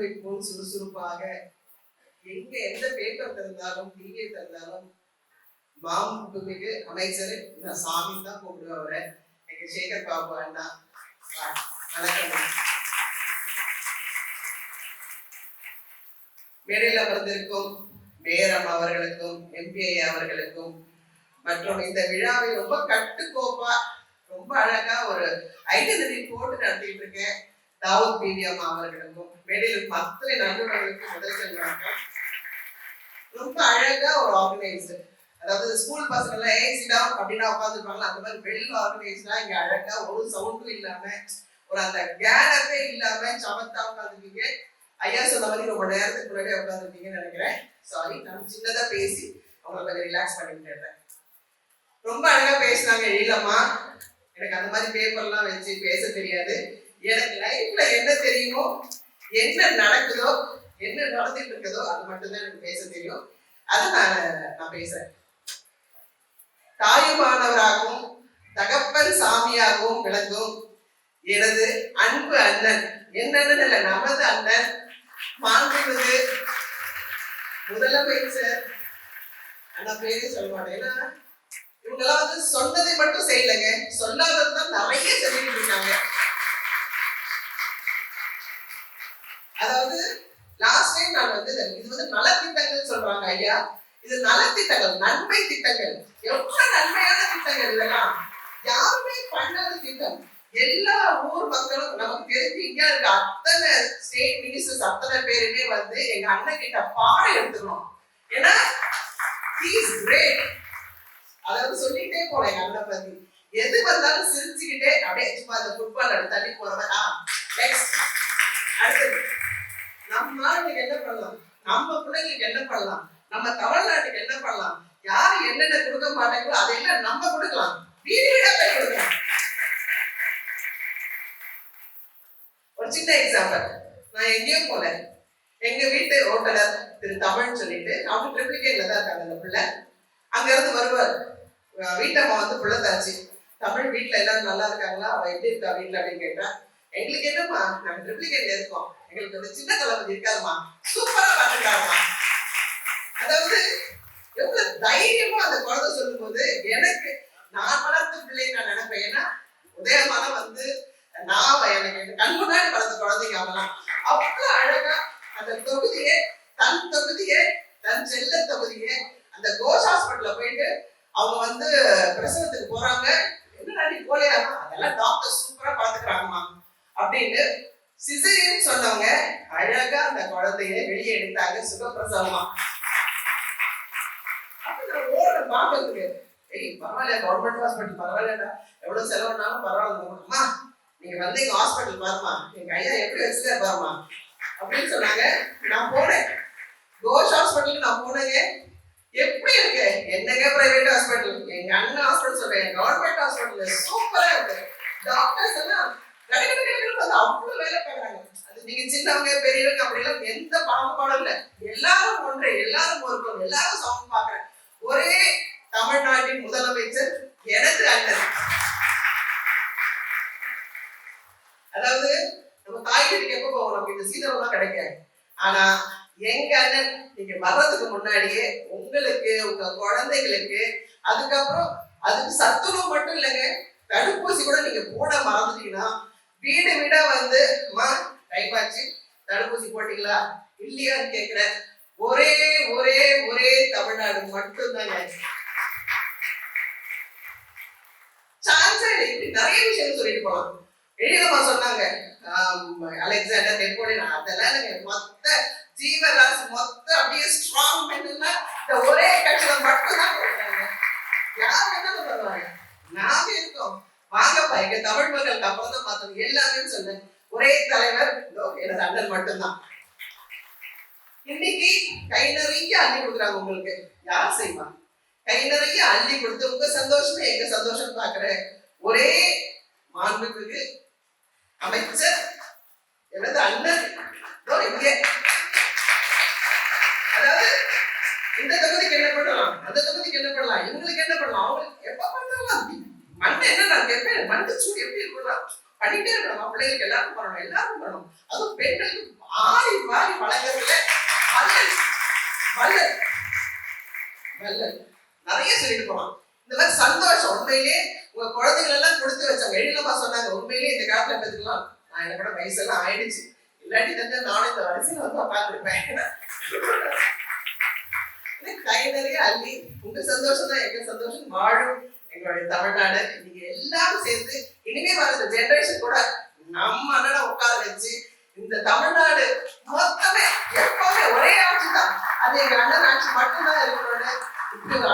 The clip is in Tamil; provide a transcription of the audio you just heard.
வைப்போம் சுறுசுறுப்பாக. எங்க எந்த பேப்பர் தந்தாலும் டிவியை தந்தாலும் மாண்புமிகு அமைச்சர் நான் சாமி தான் கூப்பிடுவேன் அவரை. எங்க சேகர் பாபு அண்ணா வணக்கம். மேடையில் அமர்ந்திருக்கும் மேயரம் அவர்களுக்கும் எம்பிஐ அவர்களுக்கும் மற்றும் இந்த விழாவை ரொம்ப கட்டுக்கோப்பா ரொம்ப அழகா ஒரு ஐடென்டிட்டி போட்டு நடத்திட்டு இருக்கேன் தாவூத் பிவிஎம் அவர்களுக்கும் மேடையில் இருக்கும் அத்தனை நண்பர்களுக்கும் முதல் வணக்கம். ரொம்ப அழகா ஒரு ஆர்கனைஸ்டு, அதாவது ஸ்கூல் பசங்க எல்லாம் ஏசிடா அப்படின்னா உட்காந்துருப்பாங்களா, அந்த மாதிரி வெல் ஆர்கனைஸ்டா இங்க அழகா ஒரு சவுண்டும் இல்லாம ஒரு அந்த கேலப்பே இல்லாம சமத்தா உட்காந்துருக்கீங்க. ஐயா சொன்ன மாதிரி ரொம்ப நேரத்துக்கு முன்னாடி உட்காந்துருக்கீங்கன்னு நினைக்கிறேன். சாரி, நான் சின்னதா பேசி அவங்களை கொஞ்சம் ரிலாக்ஸ் பண்ணிட்டு ரொம்ப அழகா பேசினாங்க எழிலம்மா. எனக்கு அந்த மாதிரி பேப்பர்லாம் வச்சு பேச தெரியாது. எனக்கு லைஃப்ல என்ன தெரியுமோ, என்ன நடக்குதோ, என்ன நடந்துட்டு இருக்குதோ அது மட்டும்தான் எனக்கு பேச தெரியும். அதை நான் பேசுறேன். தாயுமானவராகவும் தகப்பன் சாமியாகவும் விளங்கும் எனது அன்பு அண்ணன், என்னன்னு இல்ல நமது அண்ணன் மாண்புமிகு முதலமைச்சர் அண்ணா பேரே சொல்ல மாட்டேன். ஏன்னா இவங்கெல்லாம் வந்து சொன்னதை மட்டும் செய்யலைங்க, சொல்லாததுதான் நிறைய சொல்லிட்டு இருக்காங்க. அதாவது லாஸ்ட் டைம் நான் வந்து இது வந்து நலத்திட்டங்கள் சொல்றாங்க ஐயா. இது நலத்திட்டங்கள், நன்மை திட்டங்கள், எவ்வளவு நன்மையான திட்டங்கள் இதெல்லாம். யாருமே பண்ணாத திட்டம். எல்லா ஊர் மக்களும் நமக்கு தெரிஞ்சு இங்க இருக்க அத்தனை ஸ்டேட் மினிஸ்டர்ஸ் அத்தனை பேருமே வந்து எங்க அண்ணன் கிட்ட பாடம் எடுத்துக்கணும். ஏன்னா he is great. அதாவது சொல்லிட்டே போல எங்க அண்ணன் பத்தி எது வந்தாலும் சிரிச்சுக்கிட்டே அப்படியே சும்மா அந்த ஃபுட்பால் எடுத்து தள்ளி போறவன். நெக்ஸ்ட் அடுத்தது நம்ம நாட்டுக்கு என்ன பண்ணலாம், நம்ம பிள்ளைங்களுக்கு என்ன பண்ணலாம், நம்ம தமிழ்நாட்டுக்கு என்ன பண்ணலாம், யாரு என்னென்ன கொடுக்க மாட்டாங்களோ அதையெல்லாம் நம்ம கொடுக்கலாம், வீடு வீடா போய் கொடுக்கலாம். ஒரு சின்ன எக்ஸாம்பிள், நான் எங்கேயும் போல எங்க வீட்டு ஓட்டலர் திரு தமிழ்னு சொல்லிட்டு அவங்க ட்ரிப்ளிகேட்ல தான் இருக்காங்க. அந்த பிள்ளை அங்க இருந்து வருவார். வீட்டம்மா வந்து பிள்ளை தாச்சு, தமிழ் வீட்டுல எல்லாரும் நல்லா இருக்காங்களா, அவ எப்படி இருக்கா வீட்டுல அப்படின்னு கேட்டா, எங்களுக்கு என்னம்மா நாங்க ட்ரிப்ளிகேட்ல இருக்கோம், எங்களுக்கு ஒரு சின்ன தளபதி இருக்காருமா, சூப்பரா பாத்துட்டாருமா. அதாவது எவ்வளவு தைரியமா அந்த குழந்தை சொல்லும் போது எனக்கு நான் வளர்த்த பிள்ளையை நான் நினைப்பேன். ஏன்னா உதயமான வந்து நான் எனக்கு கண் முன்னாடி வளர்ந்த குழந்தைங்க அவங்கலாம் அவ்வளவு அழகா அந்த தொகுதியே தன் செல்ல தொகுதியே அந்த கோஷ் ஹாஸ்பிட்டல்ல போயிட்டு அவங்க வந்து பிரசவத்துக்கு போறாங்க. என்னடா நீ போலையாமா, அதெல்லாம் டாக்டர் சூப்பரா பாத்துக்கிறாங்கம்மா அப்படின்னு சிசேரியன் சொன்னவங்க அழகா அந்த குழந்தைய வெளியே எடுத்தாங்க சுகப்பிரசவமா. அப்ப நான் ஓட பாக்கிறதுக்கு பரவாயில்ல, கவர்மெண்ட் ஹாஸ்பிட்டல் பரவாயில்லடா, எவ்வளவு செலவுனாலும் பரவாயில்ல, நீங்க வந்து எங்க ஹாஸ்பிட்டல் பாருமா, எங்க ஐயா எப்படி வச்சுக்க பாருமா அப்படின்னு சொன்னாங்க. நான் போனேன் கோஷ் ஹாஸ்பிட்டலுக்கு, நான் போனேங்க. எப்படி இருக்கு, என்னங்க பிரைவேட் ஹாஸ்பிட்டல், எங்க அண்ணன் ஹாஸ்பிட்டல் சொல்றேன், கவர்மெண்ட் ஹாஸ்பிட்டல் சூப்பரா இருக்கு. டாக்டர்ஸ் எல்லாம் வந்து அவ்வளவு வேலை பார்க்கறாங்க. அது நீங்க சின்னவங்க பெரியவங்க அப்படிலாம் எந்த பாகுபாடும் இல்லை, எல்லாரும் ஒன்றே, எல்லாரும் ஒருத்தர், எல்லாரும் சமம் பார்க்கறேன். ஒரே தமிழ்நாட்டின் முதலமைச்சர் எனது அண்ணன். அதாவது நம்ம காய்கறிக்கு எப்ப போவோம், நமக்கு இந்த சீதனம்லாம் கிடைக்காது. ஆனா எங்க அண்ணன் நீங்க வர்றதுக்கு முன்னாடியே உங்களுக்கு, உங்க குழந்தைகளுக்கு, அதுக்கப்புறம் அதுக்கு சத்துணவு மட்டும் இல்லைங்க, தடுப்பூசி கூட நீங்க போட மறந்துட்டீங்கன்னா வீடு வீடா வந்து அம்மா டைம் ஆச்சு தடுப்பூசி போட்டீங்களா இல்லையான்னு கேட்கிற ஒரே ஒரே ஒரே தமிழ்நாடு மட்டும்தாங்க. சான்ஸே இப்படி நிறைய விஷயம் சொல்லிட்டு போலாம். எழிலம்மா சொன்னாங்க அலெக்சாண்டர் நெப்போலியன், அதெல்லாம் எனக்கு மொத்த ஜீவராசி மொத்த அப்படியே ஸ்ட்ராங் மென்னா இந்த ஒரே கட்சியில மட்டும்தான் போடுறாங்க. யார் வேணாலும் வருவாங்க, நாம இருக்கோம் வாங்கப்பா, எங்க தமிழ் மக்களுக்கு அப்புறம் தான் பார்த்தோம் எல்லாமே சொன்னேன். ஒரே தலைவர் எனது அண்ணன் மட்டும்தான். இன்னைக்கு கை நிறைய அள்ளி கொடுக்குறாங்க உங்களுக்கு, யார் செய்வா? கை நிறைய அள்ளி கொடுத்து உங்க சந்தோஷமே எங்க சந்தோஷம் பாக்குற ஒரே மாண்புமிகு அமைச்சர் எனது அண்ணன் இங்கே. அதாவது இந்த தொகுதிக்கு என்ன பண்ணலாம், அந்த தொகுதிக்கு என்ன பண்ணலாம், இவங்களுக்கு என்ன பண்ணலாம், அவங்களுக்கு எப்ப பண்ணலாம், மண் என்ன நான் கேட்பேன், மண்ணு சூடு எப்படி இருக்கலாம், பண்ணிட்டே இருக்கணும். பிள்ளைகளுக்கு எல்லாருக்கும் பண்ணணும், எல்லாருக்கும் பண்ணணும். அதுவும் பெண்களுக்கு ஆடி வாரி வழங்குறதுல வல்லல் வல்லல் வல்லல் நிறைய சொல்லிட்டு போகலாம். இந்த மாதிரி சந்தோஷம். உண்மையிலே உங்க குழந்தைகள் எல்லாம் கொடுத்து வச்சாங்க. எழிலமா சொன்னாங்க, உண்மையிலே இந்த காலத்துல பெற்றுக்கலாம். நான் எனக்கு கூட வயசெல்லாம் ஆயிடுச்சு, இல்லாட்டி தான் நானும் இந்த வரிசையில வந்து உட்காந்துருப்பேன். கை நிறைய அள்ளி உங்க சந்தோஷம் தான் எங்க சந்தோஷம். வாழும் எங்களுடைய தமிழ்நாடு. நீங்க எல்லாரும் சேர்ந்து இனிமே வர ஜெனரேஷன் கூட நம்ம அண்ணனை உட்கார வச்சு இந்த தமிழ்நாடு மொத்தமே எப்பவுமே ஒரே ஆட்சி தான், அது எங்க அண்ணன் ஆட்சி மட்டும்தான் இருக்கணும்னு இப்படி ஒரு